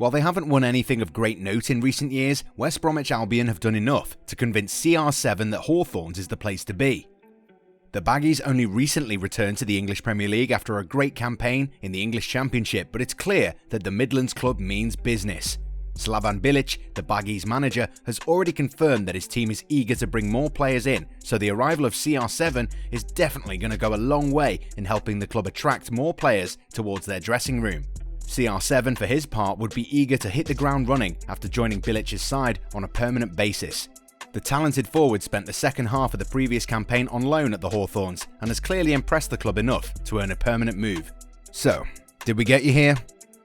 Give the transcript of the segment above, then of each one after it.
While they haven't won anything of great note in recent years, West Bromwich Albion have done enough to convince CR7 that Hawthorns is the place to be. The Baggies only recently returned to the English Premier League after a great campaign in the English Championship, but it's clear that the Midlands club means business. Slavan Bilic, the Baggies manager, has already confirmed that his team is eager to bring more players in, so the arrival of CR7 is definitely going to go a long way in helping the club attract more players towards their dressing room. CR7, for his part, would be eager to hit the ground running after joining Bilic's side on a permanent basis. The talented forward spent the second half of the previous campaign on loan at the Hawthorns and has clearly impressed the club enough to earn a permanent move. So, did we get you here?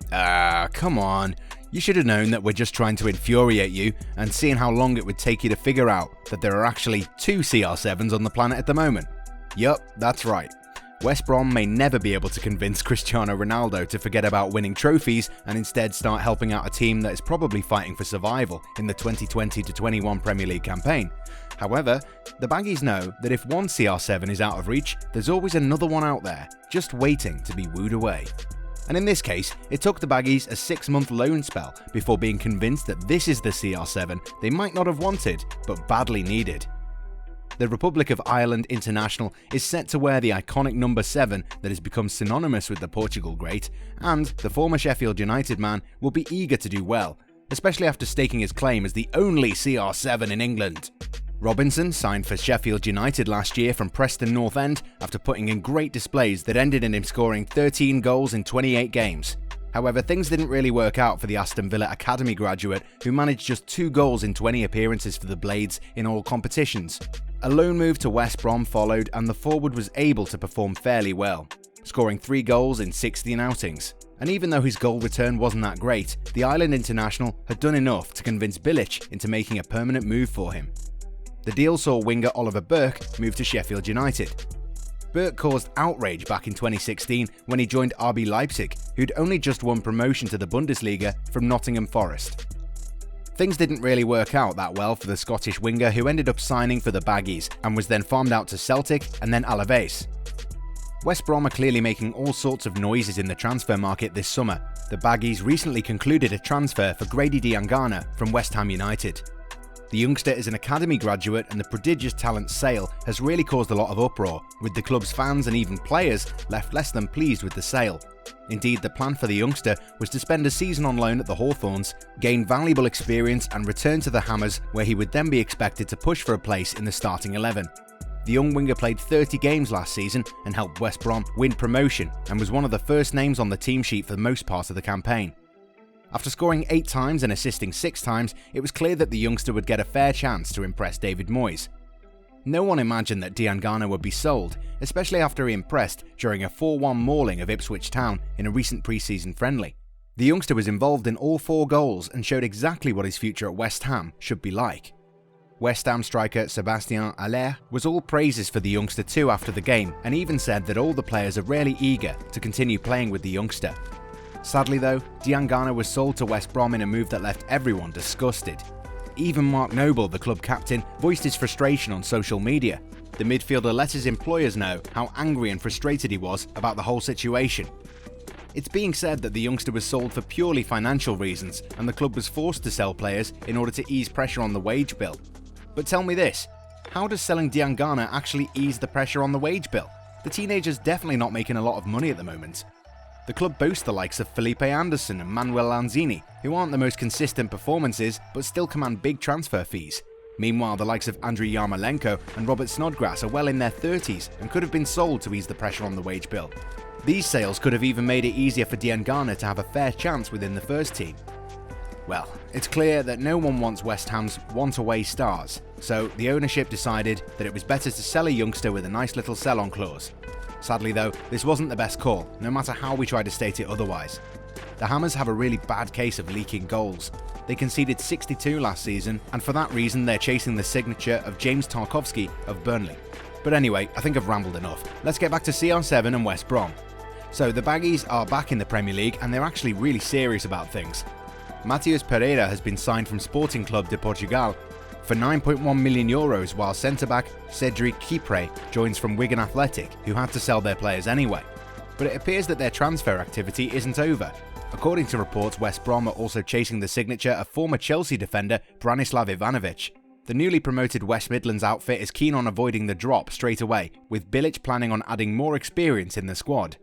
Come on. You should have known that we're just trying to infuriate you and seeing how long it would take you to figure out that there are actually 2 CR7s on the planet at the moment. Yup, that's right. West Brom may never be able to convince Cristiano Ronaldo to forget about winning trophies and instead start helping out a team that is probably fighting for survival in the 2020-21 Premier League campaign. However, the Baggies know that if one CR7 is out of reach, there's always another one out there, just waiting to be wooed away. And in this case, it took the Baggies a 6-month loan spell before being convinced that this is the CR7 they might not have wanted, but badly needed. The Republic of Ireland international is set to wear the iconic number 7 that has become synonymous with the Portugal great, and the former Sheffield United man will be eager to do well, especially after staking his claim as the only CR7 in England. Robinson signed for Sheffield United last year from Preston North End after putting in great displays that ended in him scoring 13 goals in 28 games. However, things didn't really work out for the Aston Villa Academy graduate, who managed just 2 goals in 20 appearances for the Blades in all competitions. A loan move to West Brom followed and the forward was able to perform fairly well, scoring 3 goals in 16 outings. And even though his goal return wasn't that great, the Ireland international had done enough to convince Bilic into making a permanent move for him. The deal saw winger Oliver Burke move to Sheffield United. Burke caused outrage back in 2016 when he joined RB Leipzig, who'd only just won promotion to the Bundesliga from Nottingham Forest. Things didn't really work out that well for the Scottish winger, who ended up signing for the Baggies and was then farmed out to Celtic and then Alaves. West Brom are clearly making all sorts of noises in the transfer market this summer. The Baggies recently concluded a transfer for Grady Diangana from West Ham United. The youngster is an academy graduate and the prodigious talent sale has really caused a lot of uproar, with the club's fans and even players left less than pleased with the sale. Indeed, the plan for the youngster was to spend a season on loan at the Hawthorns, gain valuable experience and return to the Hammers, where he would then be expected to push for a place in the starting 11. The young winger played 30 games last season and helped West Brom win promotion and was one of the first names on the team sheet for the most part of the campaign. After scoring 8 times and assisting 6 times, it was clear that the youngster would get a fair chance to impress David Moyes. No one imagined that Diangana would be sold, especially after he impressed during a 4-1 mauling of Ipswich Town in a recent pre-season friendly. The youngster was involved in all 4 goals and showed exactly what his future at West Ham should be like. West Ham striker Sébastien Haller was all praises for the youngster too after the game, and even said that all the players are really eager to continue playing with the youngster. Sadly though, Diangana was sold to West Brom in a move that left everyone disgusted. Even Mark Noble, the club captain, voiced his frustration on social media. The midfielder let his employers know how angry and frustrated he was about the whole situation. It's being said that the youngster was sold for purely financial reasons and the club was forced to sell players in order to ease pressure on the wage bill. But tell me this, how does selling Diangana actually ease the pressure on the wage bill? The teenager's definitely not making a lot of money at the moment. The club boasts the likes of Felipe Anderson and Manuel Lanzini, who aren't the most consistent performances but still command big transfer fees. Meanwhile, the likes of Andriy Yarmolenko and Robert Snodgrass are well in their 30s and could have been sold to ease the pressure on the wage bill. These sales could have even made it easier for Diangana to have a fair chance within the first team. Well, it's clear that no one wants West Ham's want-away stars, so the ownership decided that it was better to sell a youngster with a nice little sell-on clause. Sadly though, this wasn't the best call, no matter how we try to state it otherwise. The Hammers have a really bad case of leaking goals. They conceded 62 last season, and for that reason they're chasing the signature of James Tarkowski of Burnley. But anyway, I think I've rambled enough. Let's get back to CR7 and West Brom. So the Baggies are back in the Premier League and they're actually really serious about things. Matheus Pereira has been signed from Sporting Club de Portugal for €9.1 million, while centre-back Cedric Kipre joins from Wigan Athletic, who had to sell their players anyway. But it appears that their transfer activity isn't over. According to reports, West Brom are also chasing the signature of former Chelsea defender Branislav Ivanovic. The newly promoted West Midlands outfit is keen on avoiding the drop straight away, with Bilic planning on adding more experience in the squad.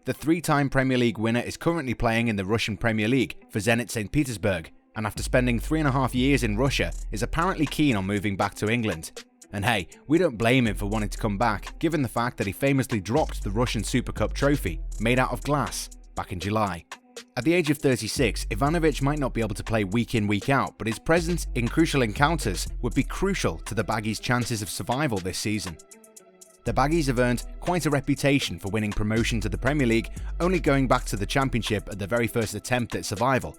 The three-time Premier League winner is currently playing in the Russian Premier League for Zenit St. Petersburg, and after spending 3.5 years in Russia, is apparently keen on moving back to England. And hey, we don't blame him for wanting to come back, given the fact that he famously dropped the Russian Super Cup trophy, made out of glass, back in July. At the age of 36, Ivanovic might not be able to play week in, week out, but his presence in crucial encounters would be crucial to the Baggies' chances of survival this season. The Baggies have earned quite a reputation for winning promotion to the Premier League, only going back to the Championship at the very first attempt at survival.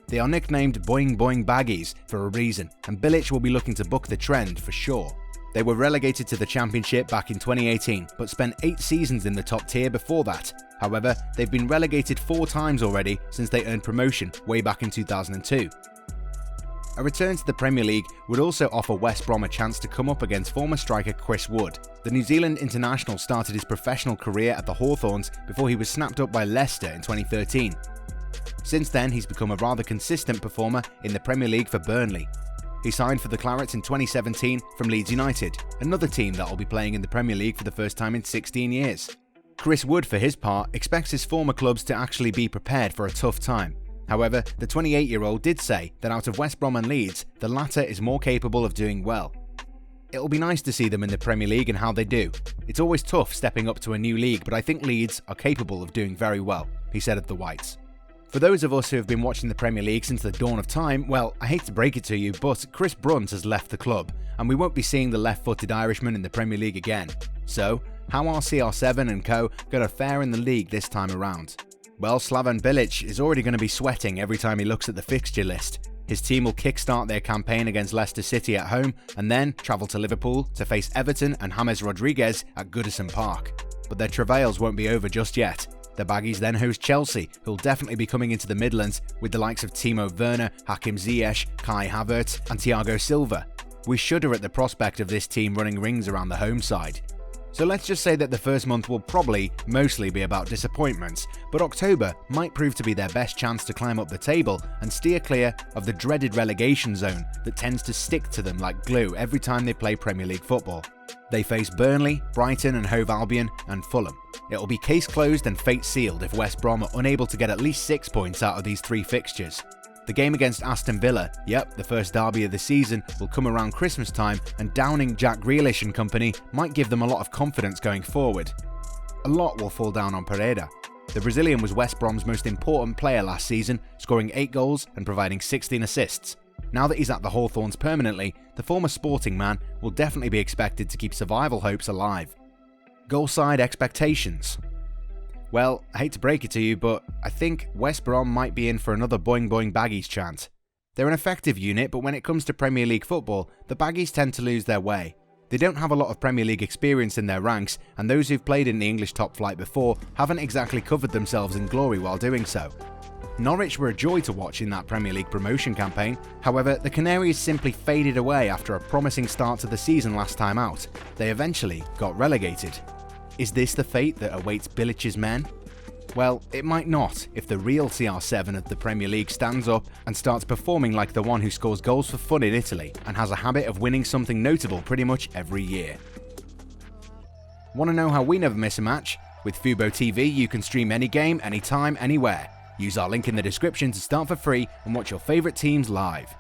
They are nicknamed Boing Boing Baggies for a reason, and Bilic will be looking to buck the trend for sure. They were relegated to the Championship back in 2018, but spent 8 seasons in the top tier before that. However, they've been relegated 4 times already since they earned promotion way back in 2002. A return to the Premier League would also offer West Brom a chance to come up against former striker Chris Wood. The New Zealand international started his professional career at the Hawthorns before he was snapped up by Leicester in 2013. Since then, he's become a rather consistent performer in the Premier League for Burnley. He signed for the Clarets in 2017 from Leeds United, another team that will be playing in the Premier League for the first time in 16 years. Chris Wood, for his part, expects his former clubs to actually be prepared for a tough time. However, the 28-year-old did say that out of West Brom and Leeds, the latter is more capable of doing well. It'll be nice to see them in the Premier League and how they do. It's always tough stepping up to a new league, but I think Leeds are capable of doing very well, he said of the Whites. For those of us who have been watching the Premier League since the dawn of time, well, I hate to break it to you, but Chris Brunt has left the club, and we won't be seeing the left-footed Irishman in the Premier League again. So, how are CR7 and co going to fare in the league this time around? Well, Slaven Bilic is already going to be sweating every time he looks at the fixture list. His team will kickstart their campaign against Leicester City at home, and then travel to Liverpool to face Everton and James Rodriguez at Goodison Park. But their travails won't be over just yet. The Baggies then host Chelsea, who'll definitely be coming into the Midlands with the likes of Timo Werner, Hakim Ziyech, Kai Havertz and Thiago Silva. We shudder at the prospect of this team running rings around the home side. So let's just say that the first month will probably mostly be about disappointments, but October might prove to be their best chance to climb up the table and steer clear of the dreaded relegation zone that tends to stick to them like glue every time they play Premier League football. They face Burnley, Brighton and Hove Albion and Fulham. It'll be case closed and fate sealed if West Brom are unable to get at least 6 points out of these 3 fixtures. The game against Aston Villa, yep, the first derby of the season, will come around Christmas time, and downing Jack Grealish and company might give them a lot of confidence going forward. A lot will fall down on Pereira. The Brazilian was West Brom's most important player last season, scoring 8 goals and providing 16 assists. Now that he's at the Hawthorns permanently, the former Sporting man will definitely be expected to keep survival hopes alive. Goal side expectations. Well, I hate to break it to you, but I think West Brom might be in for another Boing Boing Baggies chant. They're an effective unit, but when it comes to Premier League football, the Baggies tend to lose their way. They don't have a lot of Premier League experience in their ranks, and those who've played in the English top flight before haven't exactly covered themselves in glory while doing so. Norwich were a joy to watch in that Premier League promotion campaign. However, the Canaries simply faded away after a promising start to the season last time out. They eventually got relegated. Is this the fate that awaits Bilic's men? Well, it might not if the real CR7 of the Premier League stands up and starts performing like the one who scores goals for fun in Italy and has a habit of winning something notable pretty much every year. Want to know how we never miss a match? With Fubo TV, you can stream any game, anytime, anywhere. Use our link in the description to start for free and watch your favourite teams live.